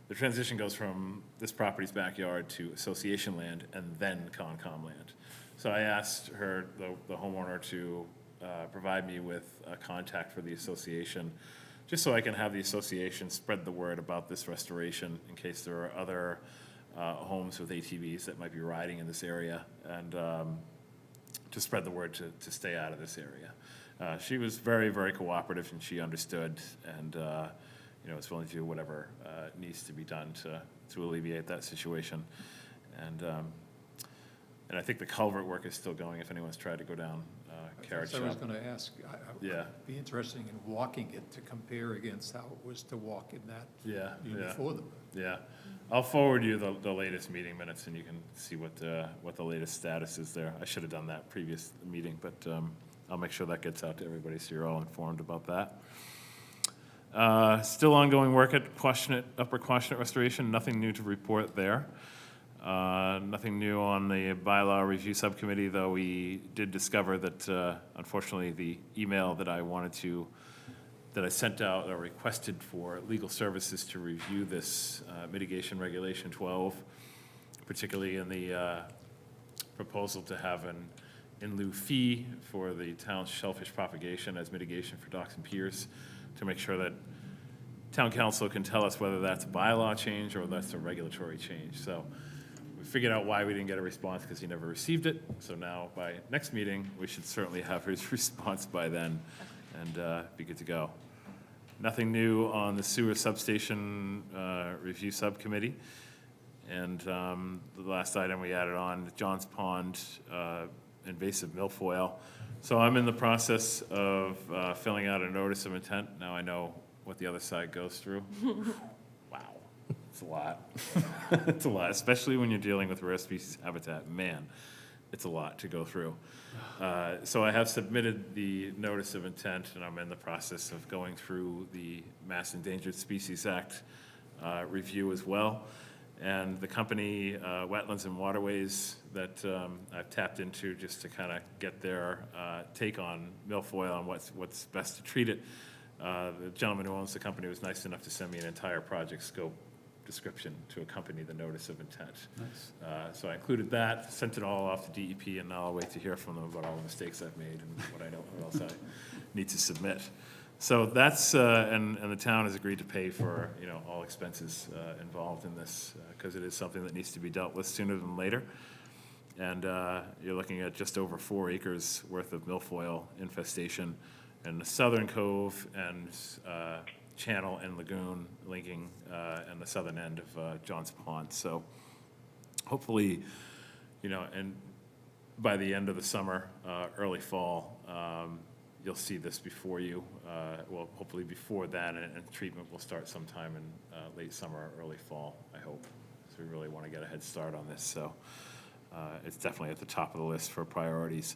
the transition goes from this property's backyard to association land and then Concom land. So I asked her, the homeowner, to provide me with a contact for the association, just so I can have the association spread the word about this restoration in case there are other homes with ATVs that might be riding in this area, and to spread the word to stay out of this area. She was very, very cooperative, and she understood, and is willing to do whatever needs to be done to alleviate that situation. And I think the culvert work is still going, if anyone's tried to go down Carrot So I was Shop. going to ask, Yeah. it'd be interesting in walking it to compare against how it was to walk in that Yeah, yeah, before them. yeah. I'll forward you the latest meeting minutes, and you can see what the latest status is there. I should have done that previous meeting, but I'll make sure that gets out to everybody so you're all informed about that. Still ongoing work at Upper Quashnet Restoration, nothing new to report there. Nothing new on the bylaw review subcommittee, though we did discover that, unfortunately, the email that I sent out or requested for legal services to review this mitigation regulation 12, particularly in the proposal to have an in lieu fee for the town's shellfish propagation as mitigation for docks and piers, to make sure that town council can tell us whether that's a bylaw change or that's a regulatory change. So we figured out why we didn't get a response, because he never received it. So now, by next meeting, we should certainly have his response by then and be good to go. Nothing new on the sewer substation review subcommittee. And the last item we added on, John's Pond invasive milfoil. So I'm in the process of filling out a notice of intent. Now I know what the other side goes through. Wow, it's a lot. It's a lot, especially when you're dealing with rare species habitat. Man, it's a lot to go through. So I have submitted the notice of intent, and I'm in the process of going through the Mass Endangered Species Act review as well. And the company, Wetlands and Waterways, that I've tapped into just to kind of get their take on milfoil and what's best to treat it. The gentleman who owns the company was nice enough to send me an entire project scope description to accompany the notice of intent. Nice. So I included that, sent it all off to DEP, and now I'll wait to hear from them about all the mistakes I've made and what else I need to submit. So that's, and the town has agreed to pay for, you know, all expenses involved in this, because it is something that needs to be dealt with sooner than later. And you're looking at just over 4 acres worth of milfoil infestation in the southern cove and channel and lagoon linking and the southern end of John's Pond. So hopefully, you know, and by the end of the summer, early fall, you'll see this before you. Well, hopefully before that, and treatment will start sometime in late summer or early fall, I hope. So we really want to get a head start on this. So it's definitely at the top of the list for priorities.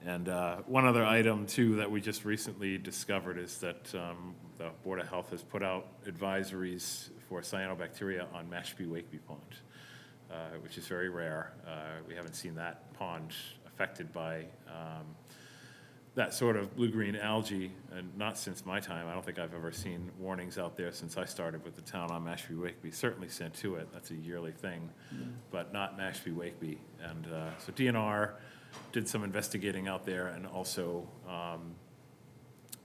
And one other item, too, that we just recently discovered is that the Board of Health has put out advisories for cyanobacteria on Mashpee Wakeby Pond, which is very rare. We haven't seen that pond affected by that sort of blue-green algae, and not since my time. I don't think I've ever seen warnings out there since I started with the town on Mashpee Wakeby. Certainly Santuit, that's a yearly thing, but not Mashpee Wakeby. And so DNR did some investigating out there and also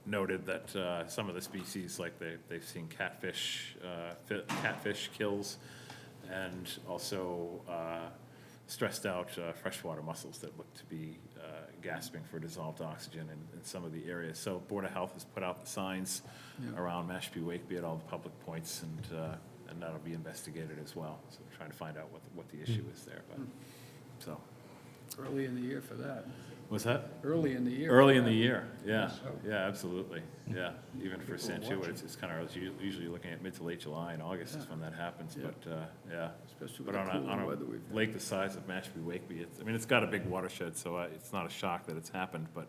noted that some of the species, like they've seen catfish kills, and also stressed out freshwater mussels that look to be gasping for dissolved oxygen in some of the areas. So Board of Health has put out the signs around Mashpee Wakeby at all the public points, and that'll be investigated as well. So we're trying to find out what the issue is there. But so Early in the year for that. what's that? Early in the year. Early in the year, yeah, So- yeah, absolutely, yeah. Even for Santuit, it's kind of usually looking at mid to late July and August is when that happens. Yeah. But yeah. Especially But with the on cooler a weather we've had. lake the size of Mashpee Wakeby, it's got a big watershed, so it's not a shock that it's happened, but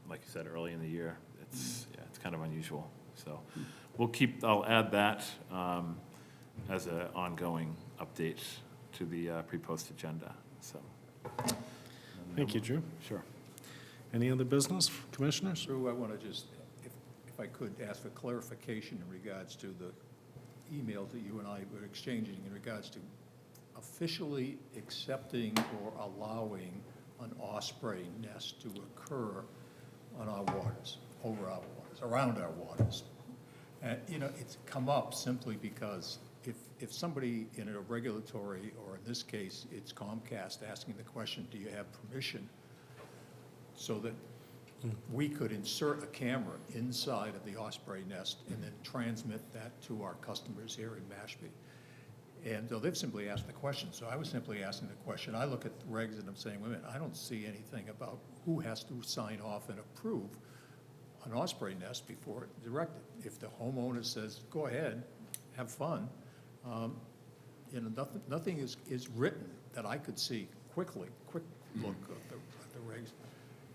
like you said, early in the year, it's kind of unusual. So I'll add that as an ongoing update to the pre-post agenda, so. Thank you, Drew. Sure. Any other business, commissioners? Drew, I want to just, if I could, ask for clarification in regards to the email that you and I were exchanging in regards to officially accepting or allowing an osprey nest to occur on our waters, over our waters, around our waters. And, you know, it's come up simply because if somebody in a regulatory, or in this case, it's Comcast asking the question, do you have permission? So that we could insert a camera inside of the osprey nest and then transmit that to our customers here in Mashpee. And they've simply asked the question, so I was simply asking the question. I look at the regs and I'm saying, wait a minute, I don't see anything about who has to sign off and approve an osprey nest before it's directed. If the homeowner says, go ahead, have fun, you know, nothing is written that I could see quick look at the regs.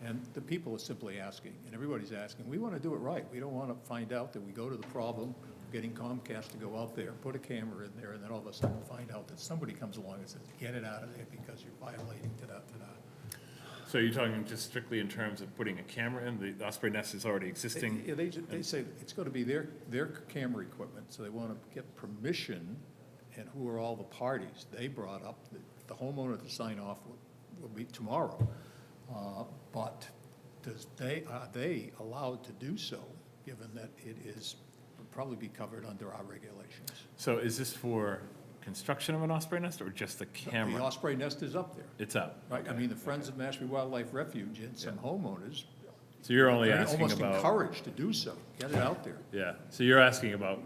And the people are simply asking, and everybody's asking, we want to do it right. We don't want to find out that we go to the problem of getting Comcast to go out there, put a camera in there, and then all of a sudden find out that somebody comes along and says, get it out of there because you're violating ta-da. So you're talking just strictly in terms of putting a camera in? The osprey nest is already existing? Yeah, they say it's going to be their camera equipment, so they want to get permission, and who are all the parties? They brought up that the homeowner to sign off will be tomorrow. But are they allowed to do so, given that it would probably be covered under our regulations? So is this for construction of an osprey nest or just the camera? The osprey nest is up there, It's up? right? I mean, the Friends of Mashpee Wildlife Refuge and some homeowners, So you're only they're asking almost about, encouraged to do so, get it out there. yeah, so you're asking about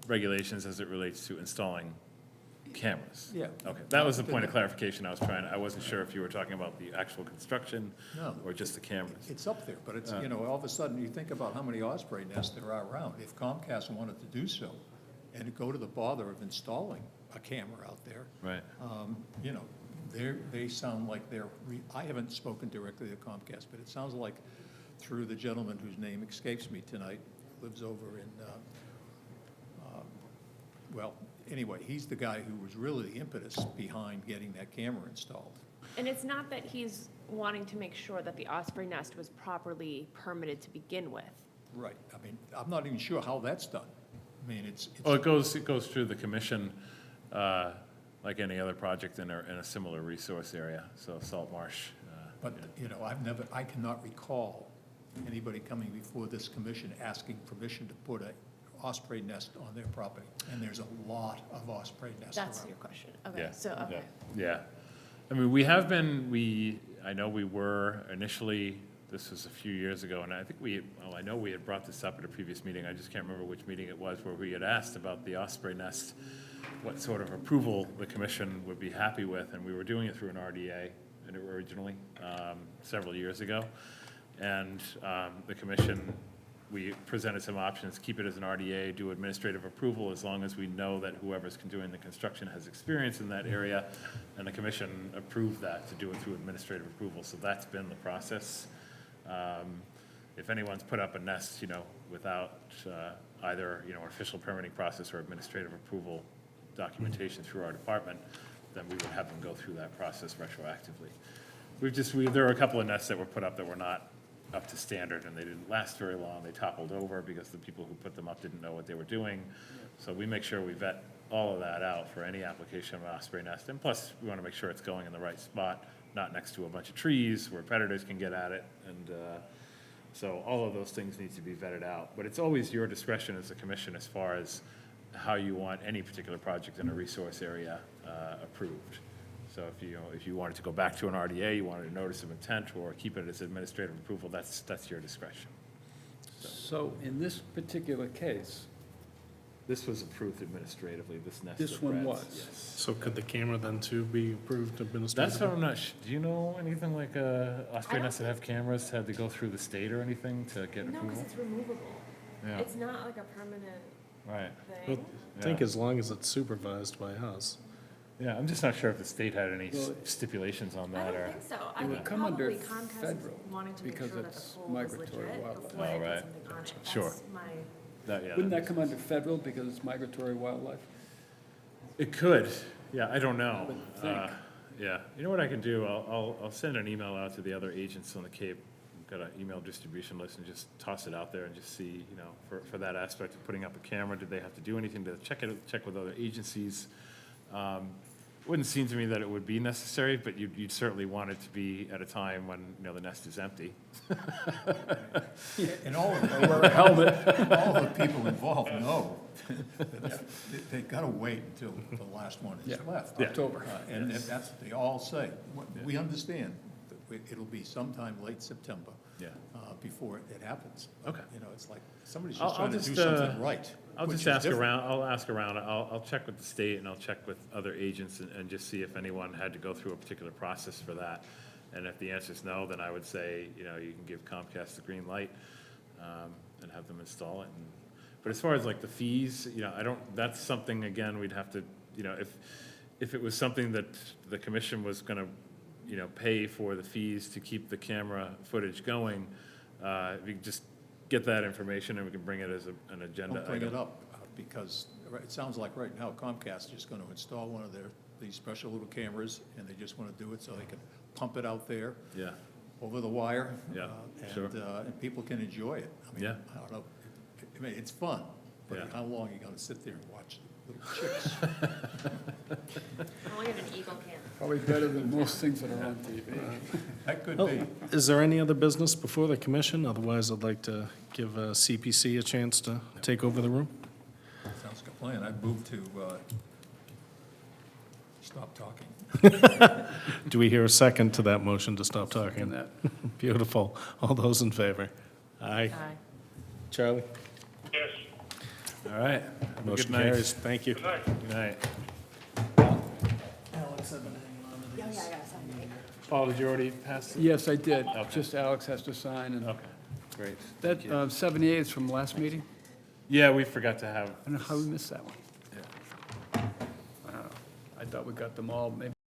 regulations as it relates to installing cameras? Yeah. Okay, that was the point of clarification I wasn't sure if you were talking about the actual construction No. or just the cameras. It's up there, but it's, you know, all of a sudden, you think about how many osprey nests there are around. If Comcast wanted to do so and go to the bother of installing a camera out there, Right. you know, they sound like I haven't spoken directly to Comcast, but it sounds like through the gentleman whose name escapes me tonight, lives over in, well, anyway, he's the guy who was really the impetus behind getting that camera installed. And it's not that he's wanting to make sure that the osprey nest was properly permitted to begin with. Right. I mean, I'm not even sure how that's done. I mean, it's Well, it goes through the commission, like any other project in a similar resource area, so salt marsh. But, you know, I cannot recall anybody coming before this commission asking permission to put a osprey nest on their property. And there's a lot of osprey nests around. That's your question. Okay, Yeah, so, okay. Yeah. I mean, we have been, I know we were initially, this was a few years ago, and I think I know we had brought this up at a previous meeting, I just can't remember which meeting it was, where we had asked about the osprey nest, what sort of approval the commission would be happy with, and we were doing it through an RDA originally, several years ago. And the commission, we presented some options, keep it as an RDA, do administrative approval as long as we know that whoever's doing the construction has experience in that area, and the commission approved that to do it through administrative approval, so that's been the process. If anyone's put up a nest, without either, official permitting process or administrative approval documentation through our department, then we would have them go through that process retroactively. There were a couple of nests that were put up that were not up to standard, and they didn't last very long. They toppled over because the people who put them up didn't know what they were doing. So we make sure we vet all of that out for any application of an osprey nest. And plus, we want to make sure it's going in the right spot, not next to a bunch of trees where predators can get at it. And so all of those things need to be vetted out. But it's always your discretion as a commission as far as how you want any particular project in a resource area approved. So if you wanted to go back to an RDA, you wanted a notice of intent, or keep it as administrative approval, that's your discretion. So in this particular case, This was approved administratively, this nest This of one reds, was. yes. So could the camera then too be approved administratively? That's what I'm not, do you know anything like osprey nests that have cameras had to go through the state or anything to get No, because approval? it's removable. Yeah, It's not like a permanent right. Well, thing. I think Yeah. as long as it's supervised by us. Yeah, I'm just not sure if the state had any Well, stipulations on I that, don't or, think so. I It would think come under probably Comcast federal, is wanting to make because sure that the it's pool is migratory legit wildlife. before Oh, they right. put something on it. Sure. That's my, yeah. Wouldn't that come under federal because it's migratory wildlife? It could, yeah, I don't know. I would think. Yeah, you know what I can do, I'll send an email out to the other agents on the Cape, got an email distribution list, and just toss it out there and just see, for that aspect of putting up a camera, did they have to do anything to check with other agencies? Wouldn't seem to me that it would be necessary, but you'd certainly want it to be at a time when, the nest is empty. And all of all the people involved know that they've got to wait until the last one is Yeah. left. Yeah. October. And that's what they all say. We understand that it'll be sometime late September Yeah. before it happens. Okay. It's like somebody's I'll just trying to do just, something right. I'll which just is ask different. around, I'll check with the state and I'll check with other agents and just see if anyone had to go through a particular process for that. And if the answer is no, then I would say, you can give Comcast the green light and have them install it. But as far as like the fees, that's something, again, we'd have to, if it was something that the commission was gonna, pay for the fees to keep the camera footage going, we could just get that information and we can bring it as an agenda Don't bring item. it up, because it sounds like right now Comcast is going to install one of these special little cameras, and they just want to do it so they can pump it out there Yeah, over the wire. Yeah, sure. And people can enjoy it. I mean, Yeah. I don't know, it's fun, but Yeah. how long are you going to sit there and watch little chicks? I only have an eagle can. Probably better than most things that are on TV. That could Oh, be. is there any other business before the commission? Otherwise, I'd like to give CPC a chance to take over the room. Sounds like a plan. I'd move to stop talking. Do we hear a second to that motion to stop And talking? that, Beautiful. All those in favor? Aye. Aye. Charlie? Yes. all right. Have a good Motion night. carries. Thank you. Good night. Good night. Alex, I've been hanging on to Yeah, I gotta sign it. Paul, did you already pass? yes, I did. Okay. Just Alex has to sign, and Okay, great. that Thank you. 78 is from last meeting? Yeah, we forgot to have, I don't know how we missed that one. yeah. I don't know. I thought we got them all, maybe